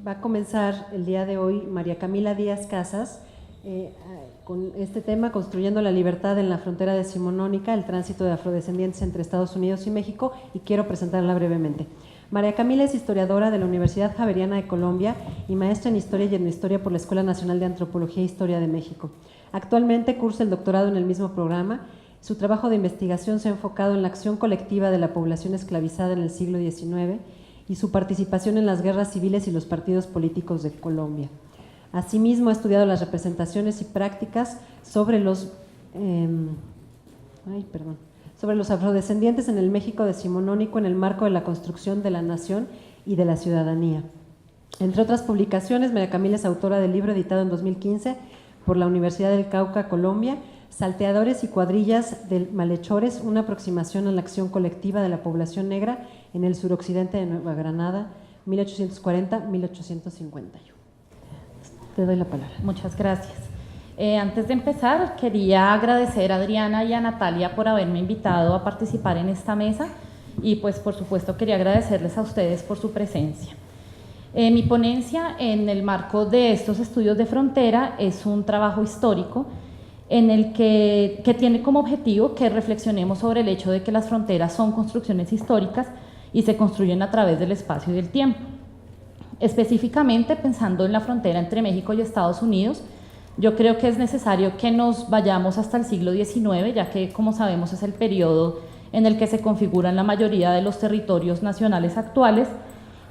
Va a comenzar el día de hoy María Camila Díaz Casas con este tema, Construyendo la Libertad en la Frontera Decimonónica, el tránsito de afrodescendientes entre Estados Unidos y México, y quiero presentarla brevemente. María Camila es historiadora de la Universidad Javeriana de Colombia y maestra en Historia y Etnohistoria por la Escuela Nacional de Antropología e Historia de México. Actualmente cursa el doctorado en el mismo programa. Su trabajo de investigación se ha enfocado en la acción colectiva de la población esclavizada en el siglo XIX y su participación en las guerras civiles y los partidos políticos de Colombia. Asimismo, ha estudiado las representaciones y prácticas sobre los afrodescendientes en el México decimonónico en el marco de la construcción de la nación y de la ciudadanía. Entre otras publicaciones, María Camila es autora del libro editado en 2015 por la Universidad del Cauca, Colombia, Salteadores y cuadrillas de malhechores, una aproximación a la acción colectiva de la población negra en el suroccidente de Nueva Granada, 1840-1851. Te doy la palabra. Muchas gracias. Antes de empezar, quería agradecer a Adriana y a Natalia por haberme invitado a participar en esta mesa y pues por supuesto quería agradecerles a ustedes por su presencia. Mi ponencia en el marco de estos estudios de frontera es un trabajo histórico en el que tiene como objetivo que reflexionemos sobre el hecho de que las fronteras son construcciones históricas y se construyen a través del espacio y del tiempo. Específicamente pensando en la frontera entre México y Estados Unidos, yo creo que es necesario que nos vayamos hasta el siglo XIX, ya que, como sabemos, es el periodo en el que se configuran la mayoría de los territorios nacionales actuales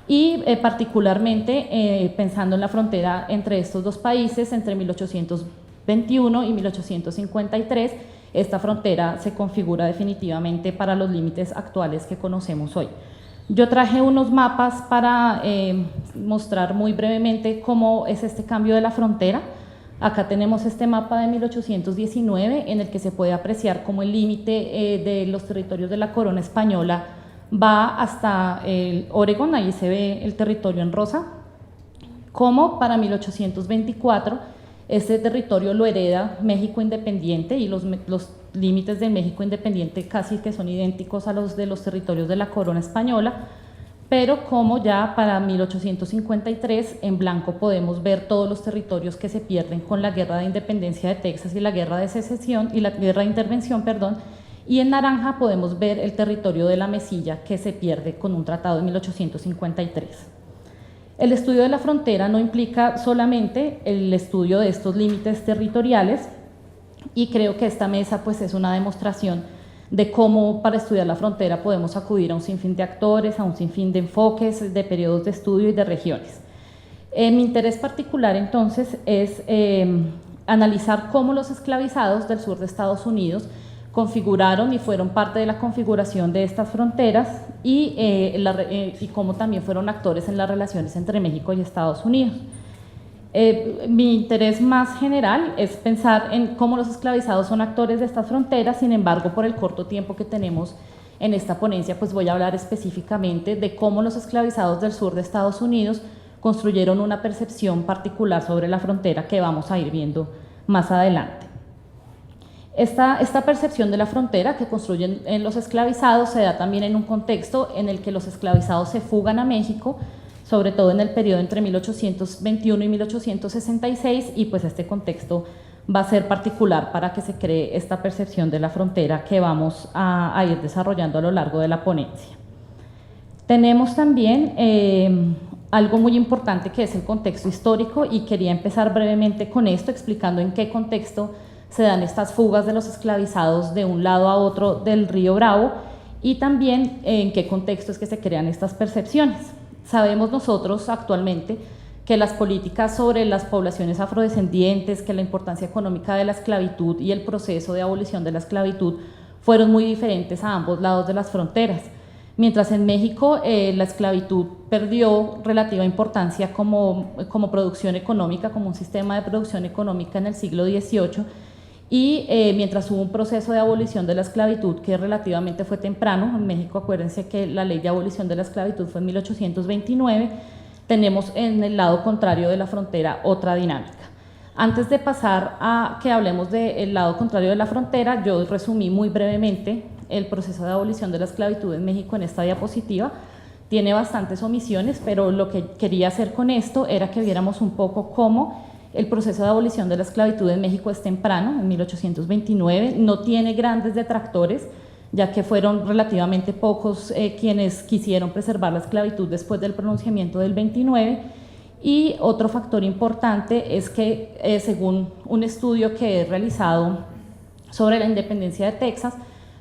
y particularmente pensando en la frontera entre estos dos países, entre 1821 y 1853, esta frontera se configura definitivamente para los límites actuales que conocemos hoy. Yo traje unos mapas para mostrar muy brevemente cómo es este cambio de la frontera. Acá tenemos este mapa de 1819 en el que se puede apreciar cómo el límite de los territorios de la corona española va hasta el Oregón, ahí se ve el territorio en rosa, como para 1824 este territorio lo hereda México independiente y los límites de México independiente casi que son idénticos a los de los territorios de la corona española, pero como ya para 1853 en blanco podemos ver todos los territorios que se pierden con la guerra de independencia de Texas y la guerra de secesión y la guerra de intervención, y en naranja podemos ver el territorio de la Mesilla que se pierde con un tratado de 1853. El estudio de la frontera no implica solamente el estudio de estos límites territoriales y creo que esta mesa pues es una demostración de cómo para estudiar la frontera podemos acudir a un sinfín de actores, a un sinfín de enfoques, de periodos de estudio y de regiones. Mi interés particular entonces es analizar cómo los esclavizados del sur de Estados Unidos configuraron y fueron parte de la configuración de estas fronteras y cómo también fueron actores en las relaciones entre México y Estados Unidos. Mi interés más general es pensar en cómo los esclavizados son actores de estas fronteras, sin embargo, por el corto tiempo que tenemos en esta ponencia, pues voy a hablar específicamente de cómo los esclavizados del sur de Estados Unidos construyeron una percepción particular sobre la frontera que vamos a ir viendo más adelante. Esta percepción de la frontera que construyen en los esclavizados se da también en un contexto en el que los esclavizados se fugan a México, sobre todo en el periodo entre 1821 y 1866, y pues este contexto va a ser particular para que se cree esta percepción de la frontera que vamos a ir desarrollando a lo largo de la ponencia. Tenemos también algo muy importante que es el contexto histórico y quería empezar brevemente con esto, explicando en qué contexto se dan estas fugas de los esclavizados de un lado a otro del río Bravo y también en qué contexto es que se crean estas percepciones. Sabemos nosotros actualmente que las políticas sobre las poblaciones afrodescendientes, que la importancia económica de la esclavitud y el proceso de abolición de la esclavitud fueron muy diferentes a ambos lados de las fronteras. Mientras en México la esclavitud perdió relativa importancia como producción económica, como un sistema de producción económica en el siglo XVIII, y mientras hubo un proceso de abolición de la esclavitud que relativamente fue temprano, en México acuérdense que la ley de abolición de la esclavitud fue en 1829, tenemos en el lado contrario de la frontera otra dinámica. Antes de pasar a que hablemos del lado contrario de la frontera, yo resumí muy brevemente el proceso de abolición de la esclavitud en México en esta diapositiva, tiene bastantes omisiones, pero lo que quería hacer con esto era que viéramos un poco cómo el proceso de abolición de la esclavitud en México es temprano, en 1829, no tiene grandes detractores, ya que fueron relativamente pocos quienes quisieron preservar la esclavitud después del pronunciamiento del 29, y otro factor importante es que según un estudio que he realizado sobre la independencia de Texas,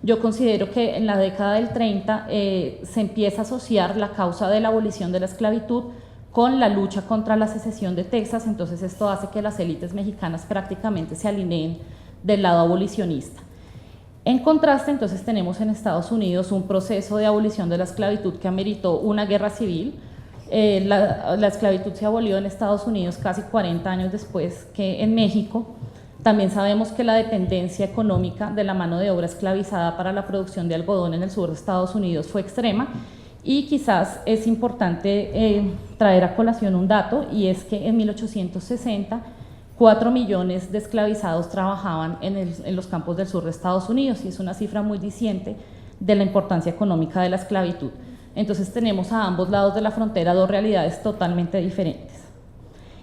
yo considero que en la década del 30 se empieza a asociar la causa de la abolición de la esclavitud con la lucha contra la secesión de Texas, entonces esto hace que las élites mexicanas prácticamente se alineen del lado abolicionista. En contraste, entonces tenemos en Estados Unidos un proceso de abolición de la esclavitud que ameritó una guerra civil. La esclavitud se abolió en Estados Unidos casi 40 años después que en México. También sabemos que la dependencia económica de la mano de obra esclavizada para la producción de algodón en el sur de Estados Unidos fue extrema, y quizás es importante traer a colación un dato, y es que en 1860 4 millones de esclavizados trabajaban en los campos del sur de Estados Unidos, y es una cifra muy diciente de la importancia económica de la esclavitud. Entonces tenemos a ambos lados de la frontera dos realidades totalmente diferentes.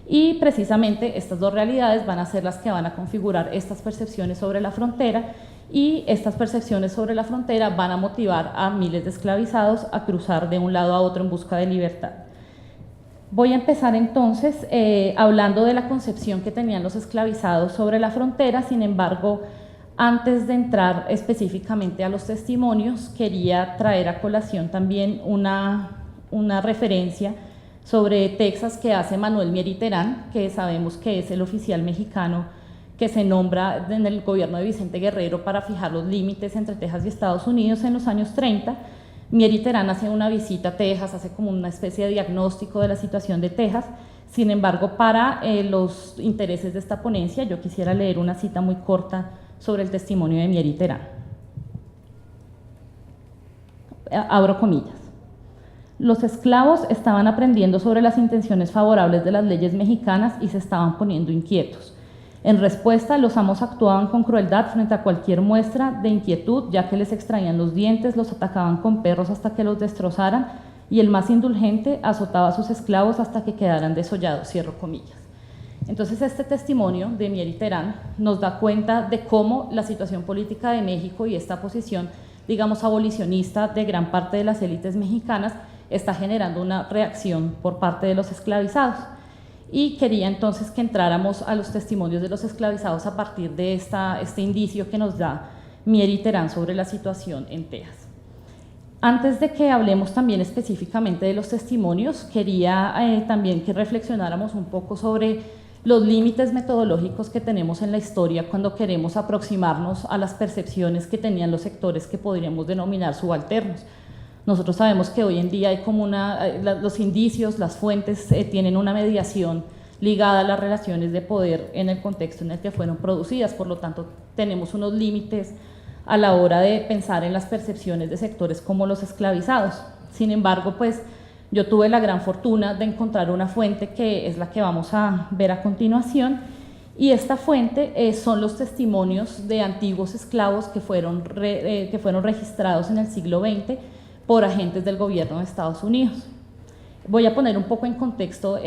Y precisamente estas dos realidades van a ser las que van a configurar estas percepciones sobre la frontera, y estas percepciones sobre la frontera van a motivar a miles de esclavizados a cruzar de un lado a otro en busca de libertad. Voy a empezar entonces hablando de la concepción que tenían los esclavizados sobre la frontera. Sin embargo, antes de entrar específicamente a los testimonios, quería traer a colación también una referencia sobre Texas que hace Manuel Mier Terán, que sabemos que es el oficial mexicano que se nombra en el gobierno de Vicente Guerrero para fijar los límites entre Texas y Estados Unidos en los años 30. Mier Terán hace una visita a Texas, hace como una especie de diagnóstico de la situación de Texas. Sin embargo, para los intereses de esta ponencia, yo quisiera leer una cita muy corta sobre el testimonio de Mier Terán. Abro comillas. Los esclavos estaban aprendiendo sobre las intenciones favorables de las leyes mexicanas y se estaban poniendo inquietos. En respuesta, los amos actuaban con crueldad frente a cualquier muestra de inquietud, ya que les extraían los dientes, los atacaban con perros hasta que los destrozaran, y el más indulgente azotaba a sus esclavos hasta que quedaran desollados, cierro comillas. Entonces, este testimonio de Mier Terán nos da cuenta de cómo la situación política de México y esta posición, digamos, abolicionista de gran parte de las élites mexicanas está generando una reacción por parte de los esclavizados. Y quería entonces que entráramos a los testimonios de los esclavizados a partir de este indicio que nos da Mier Terán sobre la situación en Texas. Antes de que hablemos también específicamente de los testimonios, quería también que reflexionáramos un poco sobre los límites metodológicos que tenemos en la historia cuando queremos aproximarnos a las percepciones que tenían los sectores que podríamos denominar subalternos. Nosotros sabemos que hoy en día hay como los indicios, las fuentes tienen una mediación ligada a las relaciones de poder en el contexto en el que fueron producidas, por lo tanto tenemos unos límites a la hora de pensar en las percepciones de sectores como los esclavizados. Sin embargo, pues yo tuve la gran fortuna de encontrar una fuente que es la que vamos a ver a continuación, y esta fuente son los testimonios de antiguos esclavos que fueron registrados en el siglo XX por agentes del gobierno de Estados Unidos. Voy a poner un poco en contexto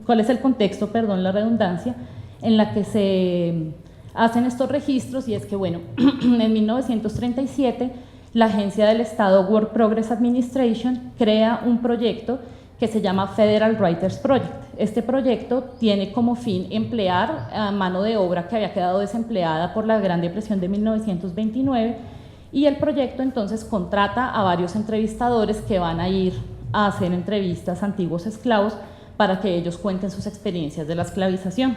cuál es el contexto, perdón la redundancia, en la que se hacen estos registros, y es que, bueno, en 1937 la agencia del Estado Work Progress Administration crea un proyecto que se llama Federal Writers Project. Este proyecto tiene como fin emplear a mano de obra que había quedado desempleada por la Gran Depresión de 1929, y el proyecto entonces contrata a varios entrevistadores que van a ir a hacer entrevistas a antiguos esclavos para que ellos cuenten sus experiencias de la esclavización.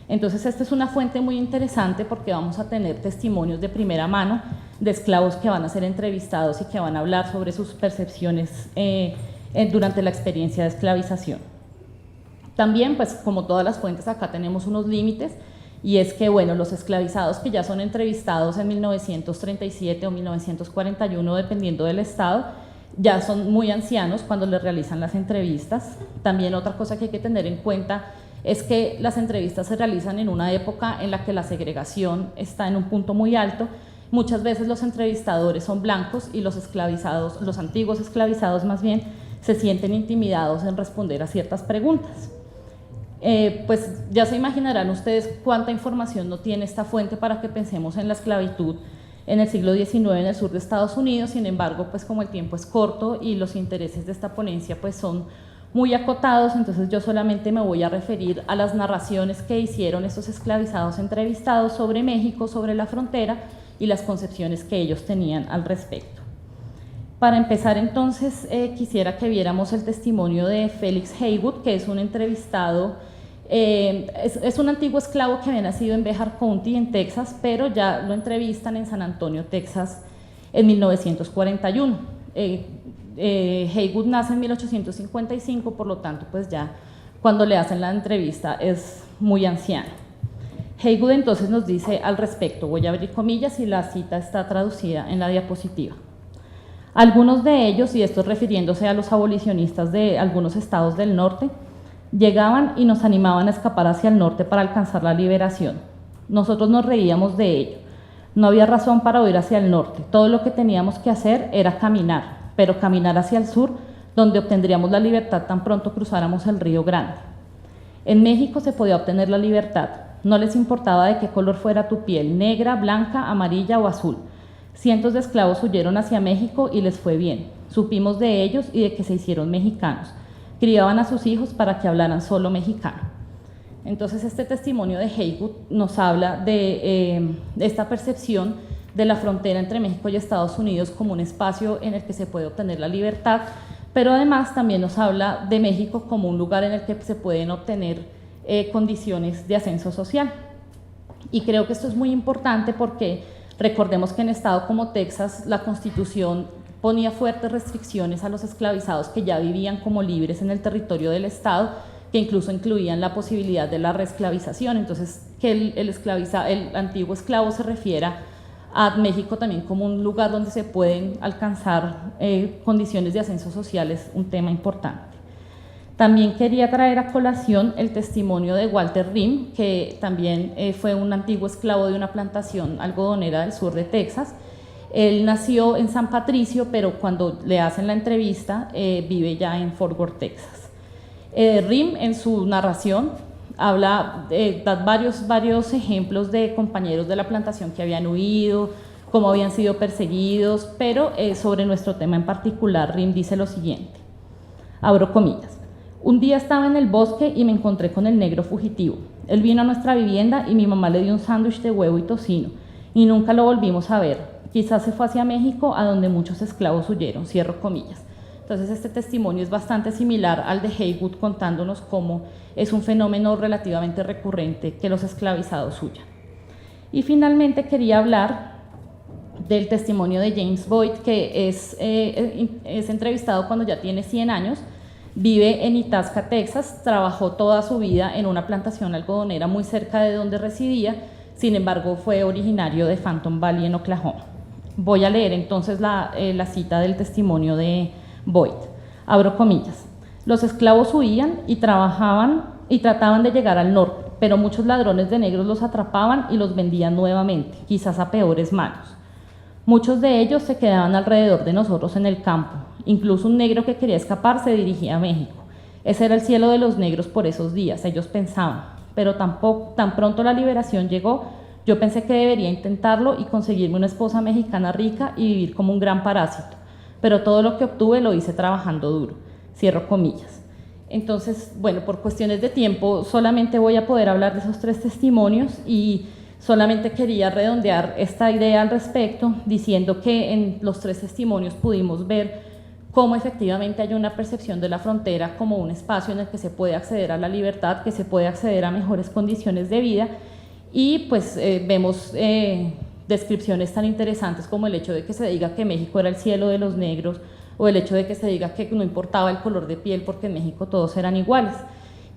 Entonces, esta es una fuente muy interesante porque vamos a tener testimonios de primera mano de esclavos que van a ser entrevistados y que van a hablar sobre sus percepciones durante la experiencia de esclavización. También, pues como todas las fuentes, acá tenemos unos límites, y es que, bueno, los esclavizados que ya son entrevistados en 1937 o 1941, dependiendo del estado, ya son muy ancianos cuando les realizan las entrevistas. También otra cosa que hay que tener en cuenta es que las entrevistas se realizan en una época en la que la segregación está en un punto muy alto, muchas veces los entrevistadores son blancos y los esclavizados, los antiguos esclavizados más bien, se sienten intimidados en responder a ciertas preguntas. Pues ya se imaginarán ustedes cuánta información no tiene esta fuente para que pensemos en la esclavitud en el siglo XIX en el sur de Estados Unidos. Sin embargo, pues como el tiempo es corto y los intereses de esta ponencia pues son muy acotados, entonces yo solamente me voy a referir a las narraciones que hicieron estos esclavizados entrevistados sobre México, sobre la frontera y las concepciones que ellos tenían al respecto. Para empezar entonces quisiera que viéramos el testimonio de Felix Haywood, que es un entrevistado, es un antiguo esclavo que había nacido en Bejar County, en Texas, pero ya lo entrevistan en San Antonio, Texas, en 1941. Haywood nace en 1855, por lo tanto, pues ya cuando le hacen la entrevista es muy anciano. Haywood entonces nos dice al respecto, voy a abrir comillas y la cita está traducida en la diapositiva. Algunos de ellos, y esto refiriéndose a los abolicionistas de algunos estados del norte, llegaban y nos animaban a escapar hacia el norte para alcanzar la liberación. Nosotros nos reíamos de ello. No había razón para huir hacia el norte. Todo lo que teníamos que hacer era caminar, pero caminar hacia el sur, donde obtendríamos la libertad tan pronto cruzáramos el Río Grande. En México se podía obtener la libertad. No les importaba de qué color fuera tu piel, negra, blanca, amarilla o azul. Cientos de esclavos huyeron hacia México y les fue bien. Supimos de ellos y de que se hicieron mexicanos. Criaban a sus hijos para que hablaran solo mexicano. Entonces este testimonio de Haywood nos habla de esta percepción de la frontera entre México y Estados Unidos como un espacio en el que se puede obtener la libertad, pero además también nos habla de México como un lugar en el que se pueden obtener condiciones de ascenso social. Y creo que esto es muy importante porque recordemos que en estado como Texas la Constitución ponía fuertes restricciones a los esclavizados que ya vivían como libres en el territorio del estado, que incluso incluían la posibilidad de la reesclavización. Entonces, que el antiguo esclavo se refiera a México también como un lugar donde se pueden alcanzar condiciones de ascenso social es un tema importante. También quería traer a colación el testimonio de Walter Rim, que también fue un antiguo esclavo de una plantación algodonera del sur de Texas. Él nació en San Patricio, pero cuando le hacen la entrevista vive ya en Fort Worth, Texas. Rim en su narración da varios ejemplos de compañeros de la plantación que habían huido, cómo habían sido perseguidos, pero sobre nuestro tema en particular, Rim dice lo siguiente, abro comillas: un día estaba en el bosque y me encontré con el negro fugitivo. Él vino a nuestra vivienda y mi mamá le dio un sándwich de huevo y tocino, y nunca lo volvimos a ver. Quizás se fue hacia México, a donde muchos esclavos huyeron, cierro comillas. Entonces este testimonio es bastante similar al de Haywood, contándonos cómo es un fenómeno relativamente recurrente que los esclavizados huyan. Y finalmente quería hablar del testimonio de James Boyd, que es entrevistado cuando ya tiene 100 años, vive en Itasca, Texas, trabajó toda su vida en una plantación algodonera muy cerca de donde residía, sin embargo fue originario de Phantom Valley en Oklahoma. Voy a leer entonces la cita del testimonio de Boyd. Abro comillas. Los esclavos huían y trataban de llegar al norte, pero muchos ladrones de negros los atrapaban y los vendían nuevamente, quizás a peores manos. Muchos de ellos se quedaban alrededor de nosotros en el campo. Incluso un negro que quería escapar se dirigía a México. Ese era el cielo de los negros por esos días, ellos pensaban. Pero tan pronto la liberación llegó, yo pensé que debería intentarlo y conseguirme una esposa mexicana rica y vivir como un gran parásito. Pero todo lo que obtuve lo hice trabajando duro. Cierro comillas. Entonces, bueno, por cuestiones de tiempo solamente voy a poder hablar de esos 3 testimonios y solamente quería redondear esta idea al respecto, diciendo que en los 3 testimonios pudimos ver cómo efectivamente hay una percepción de la frontera como un espacio en el que se puede acceder a la libertad, que se puede acceder a mejores condiciones de vida, y pues vemos descripciones tan interesantes como el hecho de que se diga que México era el cielo de los negros, o el hecho de que se diga que no importaba el color de piel porque en México todos eran iguales.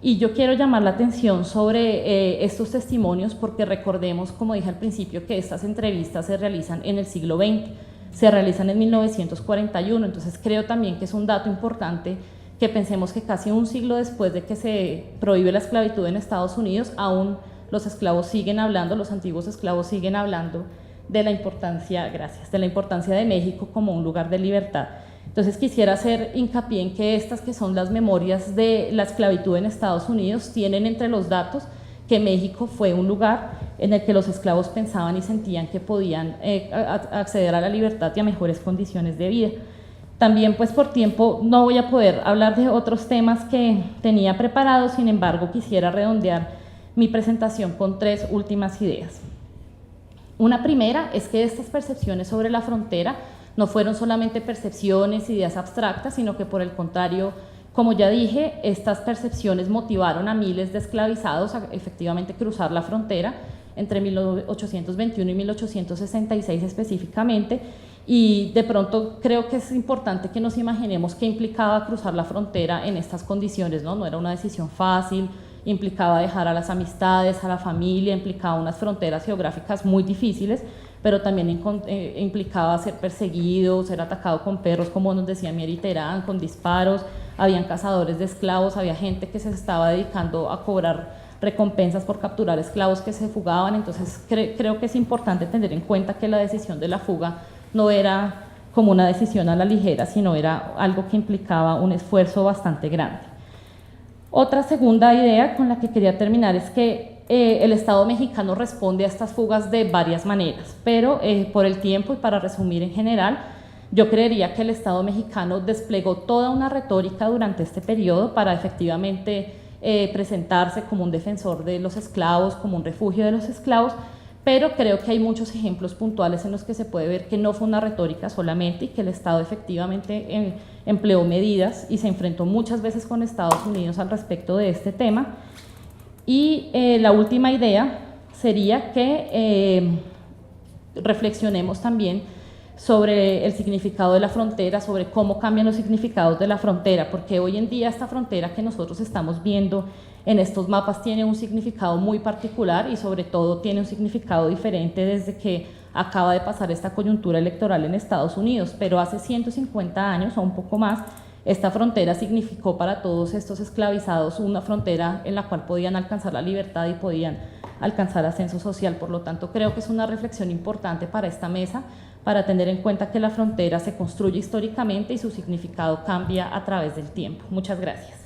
Y yo quiero llamar la atención sobre estos testimonios porque recordemos, como dije al principio, que estas entrevistas se realizan en el siglo XX, se realizan en 1941, entonces creo también que es un dato importante que pensemos que casi un siglo después de que se prohíbe la esclavitud en Estados Unidos, aún los esclavos siguen hablando, los antiguos esclavos siguen hablando de la importancia, gracias, de la importancia de México como un lugar de libertad. Entonces quisiera hacer hincapié en que estas que son las memorias de la esclavitud en Estados Unidos tienen entre los datos que México fue un lugar en el que los esclavos pensaban y sentían que podían acceder a la libertad y a mejores condiciones de vida. También pues por tiempo no voy a poder hablar de otros temas que tenía preparados, sin embargo quisiera redondear mi presentación con 3 últimas ideas. Una primera es que estas percepciones sobre la frontera no fueron solamente percepciones, ideas abstractas, sino que por el contrario, como ya dije, estas percepciones motivaron a miles de esclavizados a efectivamente cruzar la frontera entre 1821 y 1866 específicamente, y de pronto creo que es importante que nos imaginemos qué implicaba cruzar la frontera en estas condiciones, ¿no? No era una decisión fácil, implicaba dejar a las amistades, a la familia, implicaba unas fronteras geográficas muy difíciles, pero también implicaba ser perseguido, ser atacado con perros, como nos decía Mieri Terán, con disparos, habían cazadores de esclavos, había gente que se estaba dedicando a cobrar recompensas por capturar esclavos que se fugaban. Entonces creo que es importante tener en cuenta que la decisión de la fuga no era como una decisión a la ligera, sino era algo que implicaba un esfuerzo bastante grande. Otra segunda idea con la que quería terminar es que el Estado mexicano responde a estas fugas de varias maneras, pero por el tiempo y para resumir en general, yo creería que el Estado mexicano desplegó toda una retórica durante este periodo para efectivamente presentarse como un defensor de los esclavos, como un refugio de los esclavos, pero creo que hay muchos ejemplos puntuales en los que se puede ver que no fue una retórica solamente y que el Estado efectivamente empleó medidas y se enfrentó muchas veces con Estados Unidos al respecto de este tema. Y la última idea sería que reflexionemos también sobre el significado de la frontera, sobre cómo cambian los significados de la frontera, porque hoy en día esta frontera que nosotros estamos viendo en estos mapas tiene un significado muy particular y sobre todo tiene un significado diferente desde que acaba de pasar esta coyuntura electoral en Estados Unidos, pero hace 150 años o un poco más, esta frontera significó para todos estos esclavizados una frontera en la cual podían alcanzar la libertad y podían alcanzar ascenso social. Por lo tanto, creo que es una reflexión importante para esta mesa, para tener en cuenta que la frontera se construye históricamente y su significado cambia a través del tiempo. Muchas gracias.